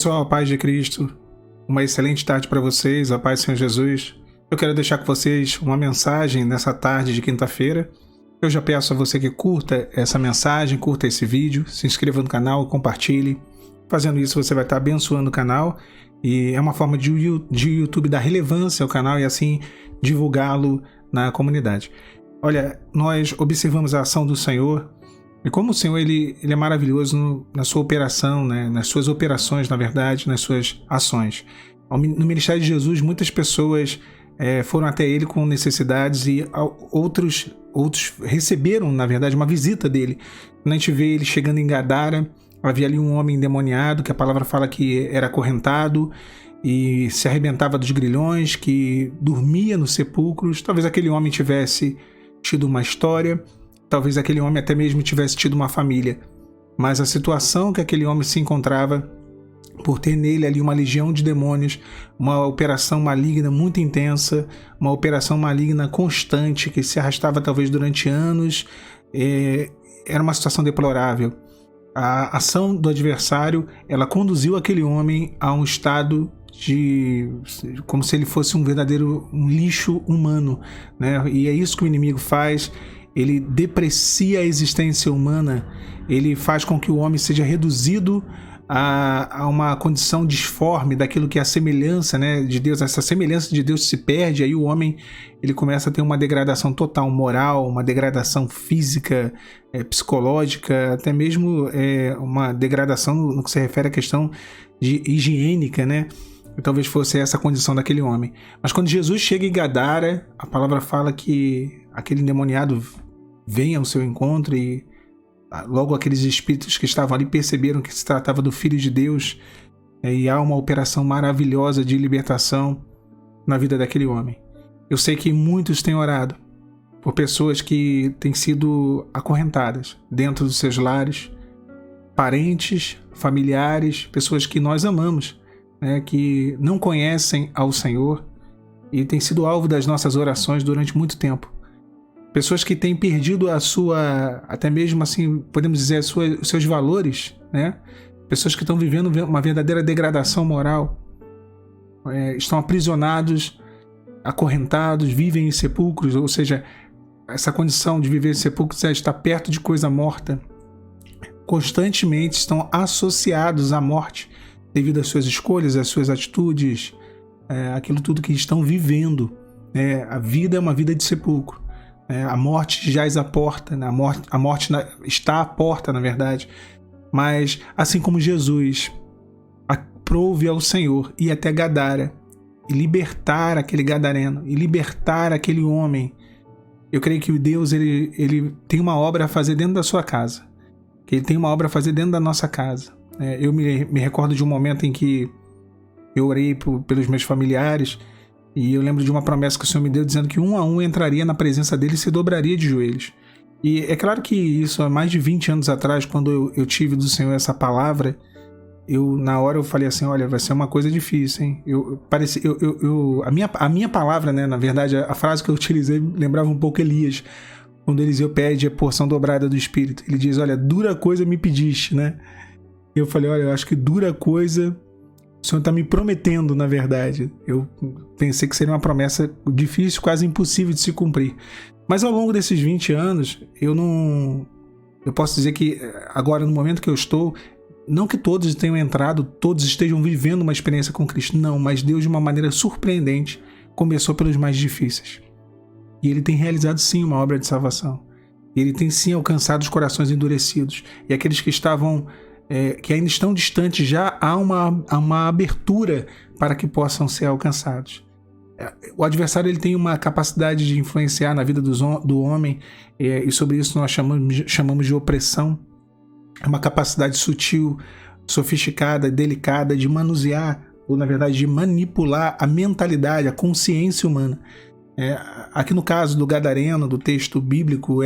Pessoal, a paz de Cristo, uma excelente tarde para vocês, a paz do Senhor Jesus. Eu quero deixar com vocês uma mensagem nessa tarde de quinta-feira. Eu já peço a você que curta essa mensagem, curta esse vídeo, se inscreva no canal, compartilhe. Fazendo isso você vai estar abençoando o canal e é uma forma de YouTube dar relevância ao canal e assim divulgá-lo na comunidade. Olha, nós observamos a ação do Senhor. E como o Senhor ele é maravilhoso na sua operação, né? Nas suas operações, na verdade, nas suas ações. No ministério de Jesus, muitas pessoas foram até ele com necessidades e outros receberam, na verdade, uma visita dele. Quando a gente vê ele chegando em Gadara, havia ali um homem endemoniado, que a palavra fala que era acorrentado e se arrebentava dos grilhões, que dormia nos sepulcros. Talvez aquele homem tivesse tido uma história. Talvez aquele homem até mesmo tivesse tido uma família, mas a situação que aquele homem se encontrava, por ter nele ali uma legião de demônios, uma operação maligna muito intensa, uma operação maligna constante que se arrastava talvez durante anos, era uma situação deplorável. A ação do adversário, ela conduziu aquele homem a um estado como se ele fosse um verdadeiro lixo humano, né? E é isso que o inimigo faz. Ele deprecia a existência humana, ele faz com que o homem seja reduzido a uma condição disforme daquilo que é a semelhança, né, de Deus. Essa semelhança de Deus se perde, aí o homem ele começa a ter uma degradação total moral, uma degradação física, psicológica, até mesmo uma degradação no que se refere à questão de higiênica, né? E talvez fosse essa a condição daquele homem. Mas quando Jesus chega em Gadara, a palavra fala que aquele endemoniado vem ao seu encontro e logo aqueles espíritos que estavam ali perceberam que se tratava do Filho de Deus, e há uma operação maravilhosa de libertação na vida daquele homem. Eu sei que muitos têm orado por pessoas que têm sido acorrentadas dentro dos seus lares, parentes, familiares, pessoas que nós amamos, né, que não conhecem ao Senhor e têm sido alvo das nossas orações durante muito tempo. Pessoas que têm perdido até mesmo assim, podemos dizer, os seus valores, né? Pessoas que estão vivendo uma verdadeira degradação moral, estão aprisionados, acorrentados, vivem em sepulcros, ou seja, essa condição de viver em sepulcros é estar perto de coisa morta. Constantemente estão associados à morte devido às suas escolhas, às suas atitudes, aquilo tudo que estão vivendo. A vida é uma vida de sepulcro. A morte jaz à porta, né? A morte está à porta, na verdade. Mas, assim como Jesus aprove ao Senhor ir até Gadara e libertar aquele gadareno, e libertar aquele homem, eu creio que o Deus ele tem uma obra a fazer dentro da sua casa, que Ele tem uma obra a fazer dentro da nossa casa. Eu me recordo de um momento em que eu orei pelos meus familiares, e eu lembro de uma promessa que o Senhor me deu, dizendo que um a um entraria na presença dele e se dobraria de joelhos. E é claro que isso há mais de 20 anos atrás, quando eu tive do Senhor essa palavra, na hora eu falei assim, olha, vai ser uma coisa difícil, hein? A minha palavra, né, na verdade, a frase que eu utilizei lembrava um pouco Elias, quando Eliseu pede a porção dobrada do Espírito. Ele diz, olha, dura coisa me pediste, né? E eu falei, olha, eu acho que dura coisa o Senhor está me prometendo, na verdade. Eu pensei que seria uma promessa difícil, quase impossível de se cumprir. Mas ao longo desses 20 anos, eu posso dizer que agora, no momento que eu estou, não que todos tenham entrado, todos estejam vivendo uma experiência com Cristo, não, mas Deus, de uma maneira surpreendente, começou pelos mais difíceis. E Ele tem realizado, sim, uma obra de salvação. Ele tem, sim, alcançado os corações endurecidos. E aqueles que estavam... que ainda estão distantes, já há uma abertura para que possam ser alcançados. O adversário ele tem uma capacidade de influenciar na vida do homem, e sobre isso nós chamamos de opressão. É uma capacidade sutil, sofisticada, delicada de manusear, ou na verdade de manipular a mentalidade, a consciência humana. Aqui no caso do gadareno, do texto bíblico,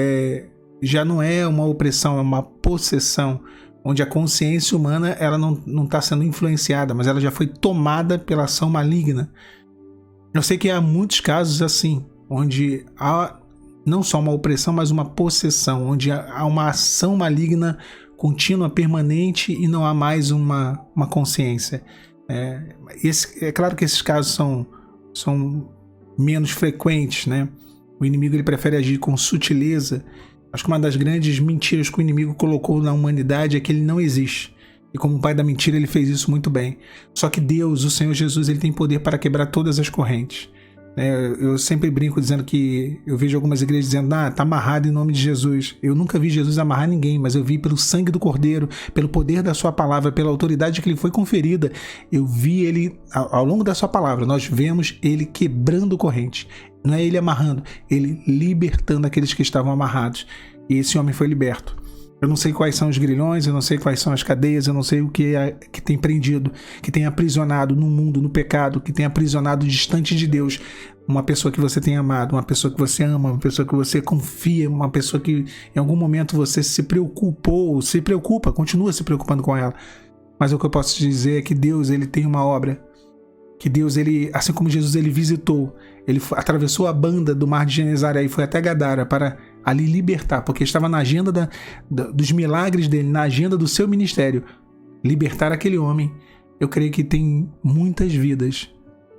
já não é uma opressão, é uma possessão, onde a consciência humana ela não está sendo influenciada, mas ela já foi tomada pela ação maligna. Eu sei que há muitos casos assim, onde há não só uma opressão, mas uma possessão, onde há uma ação maligna contínua, permanente, e não há mais uma consciência. É claro que esses casos são menos frequentes, né? O inimigo ele prefere agir com sutileza. Acho que uma das grandes mentiras que o inimigo colocou na humanidade é que ele não existe. E como pai da mentira, ele fez isso muito bem. Só que Deus, o Senhor Jesus, ele tem poder para quebrar todas as correntes. Eu sempre brinco dizendo que eu vejo algumas igrejas dizendo, tá amarrado em nome de Jesus. Eu nunca vi Jesus amarrar ninguém, mas eu vi pelo sangue do Cordeiro, pelo poder da sua palavra, pela autoridade que lhe foi conferida. Eu vi ele, ao longo da sua palavra, nós vemos ele quebrando correntes. Não é ele amarrando, ele libertando aqueles que estavam amarrados. E esse homem foi liberto. Eu não sei quais são os grilhões, eu não sei quais são as cadeias, eu não sei o que que tem prendido, que tem aprisionado no mundo, no pecado, que tem aprisionado distante de Deus. Uma pessoa que você tem amado, uma pessoa que você ama, uma pessoa que você confia, uma pessoa que em algum momento você se preocupa, continua se preocupando com ela. Mas o que eu posso te dizer é que Deus, ele tem uma obra. Que Deus, ele, assim como Jesus, ele visitou, ele atravessou a banda do mar de Genezaré e foi até Gadara para ali libertar, porque estava na agenda dos milagres dele, na agenda do seu ministério, libertar aquele homem. Eu creio que tem muitas vidas,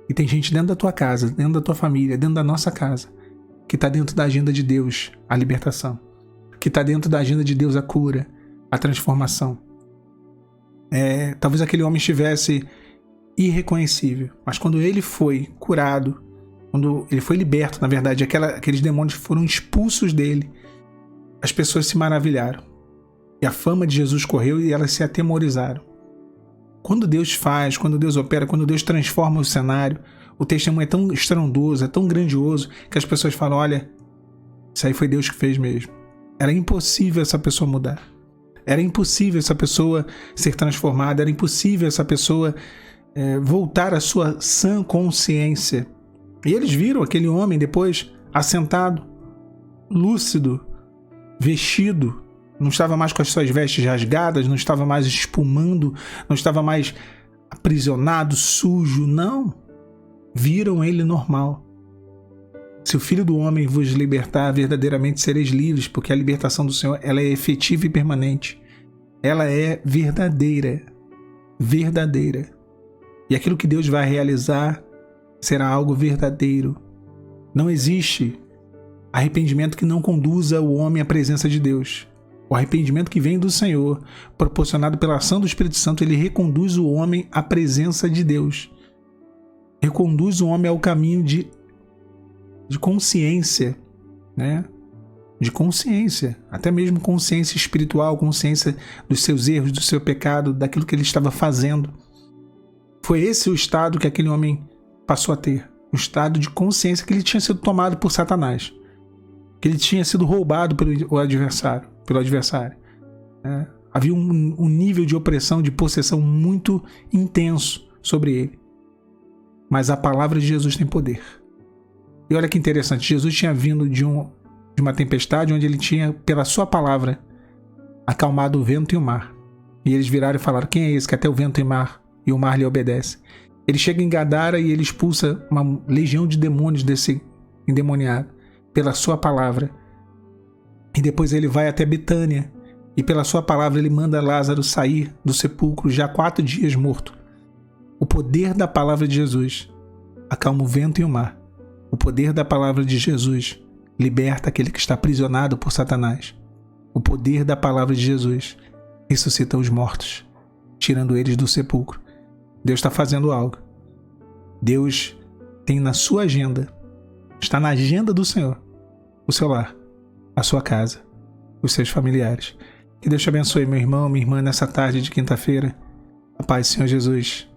e tem gente dentro da tua casa, dentro da tua família, dentro da nossa casa, que está dentro da agenda de Deus a libertação, que está dentro da agenda de Deus a cura, a transformação. Talvez aquele homem estivesse irreconhecível, mas quando ele foi curado, quando ele foi liberto, na verdade, aqueles demônios foram expulsos dele, as pessoas se maravilharam. E a fama de Jesus correu e elas se atemorizaram. Quando Deus faz, quando Deus opera, quando Deus transforma o cenário, o testemunho é tão estrondoso, é tão grandioso, que as pessoas falam, olha, isso aí foi Deus que fez mesmo. Era impossível essa pessoa mudar. Era impossível essa pessoa ser transformada, era impossível essa pessoa voltar à sua sã consciência. E eles viram aquele homem depois assentado, lúcido, vestido, não estava mais com as suas vestes rasgadas, não estava mais espumando, não estava mais aprisionado, sujo, não. Viram ele normal. Se o Filho do Homem vos libertar, verdadeiramente sereis livres, porque a libertação do Senhor, ela é efetiva e permanente. Ela é verdadeira. Verdadeira. E aquilo que Deus vai realizar será algo verdadeiro. Não existe arrependimento que não conduza o homem à presença de Deus. O arrependimento que vem do Senhor, proporcionado pela ação do Espírito Santo, ele reconduz o homem à presença de Deus. Reconduz o homem ao caminho de consciência, né? De consciência, até mesmo consciência espiritual, consciência dos seus erros, do seu pecado, daquilo que ele estava fazendo. Foi esse o estado que aquele homem passou a ter, um estado de consciência que ele tinha sido tomado por Satanás, que ele tinha sido roubado pelo adversário. Havia um nível de opressão, de possessão muito intenso sobre ele. Mas a palavra de Jesus tem poder. E olha que interessante, Jesus tinha vindo de uma tempestade onde ele tinha, pela sua palavra, acalmado o vento e o mar. E eles viraram e falaram, quem é esse que até o vento e o mar lhe obedece? Ele chega em Gadara e ele expulsa uma legião de demônios desse endemoniado, pela sua palavra. E depois ele vai até Betânia, e pela sua palavra ele manda Lázaro sair do sepulcro já 4 dias morto. O poder da palavra de Jesus acalma o vento e o mar. O poder da palavra de Jesus liberta aquele que está aprisionado por Satanás. O poder da palavra de Jesus ressuscita os mortos, tirando eles do sepulcro. Deus está fazendo algo. Deus tem na sua agenda, está na agenda do Senhor, o seu lar, a sua casa, os seus familiares. Que Deus te abençoe, meu irmão, minha irmã, nessa tarde de quinta-feira. A paz do Senhor Jesus